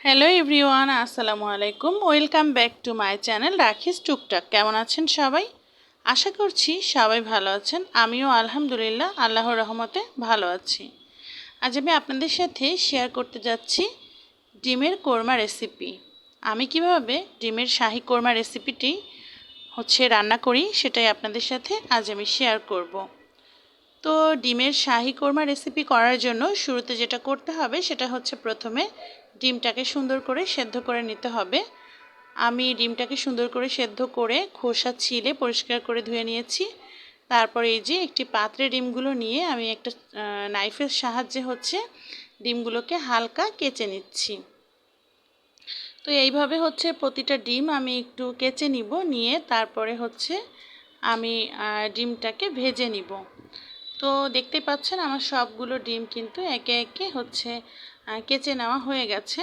Hello everyone, আসসালামু আলাইকুম। Welcome back to my channel রাখিস টুকটাক। কেমন আছেন সবাই? আশা করছি সবাই ভালো আছেন। আমিও আলহামদুলিল্লাহ আল্লাহর রহমতে ভালো আছি। আজ আমি আপনাদের সাথে শেয়ার করতে যাচ্ছি ডিমের কোরমা রেসিপি। আমি কিভাবে ডিমের শাহি কোরমা রেসিপিটি রান্না করি সেটাই আপনাদের সাথে আজ আমি শেয়ার করব। তো ডিমের শাহি কোরমা রেসিপি করার জন্য শুরুতে যেটা করতে হবে সেটা হচ্ছে প্রথমে ডিমটাকে সুন্দর করে সেদ্ধ করে নিতে হবে। আমি ডিমটাকে সুন্দর করে সেদ্ধ করে খোসা ছিলে পরিষ্কার করে ধুয়ে নিয়েছি। তারপর এই যে একটি পাত্রে ডিমগুলো নিয়ে আমি একটা নাইফের সাহায্যে ডিমগুলোকে হালকা কেচে নিচ্ছি। তো এইভাবে প্রতিটা ডিম আমি একটু কেচে নিব, নিয়ে তারপরে আমি ডিমটাকে ভেজে নিব। তো দেখতেই পাচ্ছেন আমার সবগুলো ডিম কিন্তু একে একে কেচে নেওয়া হয়ে গেছে।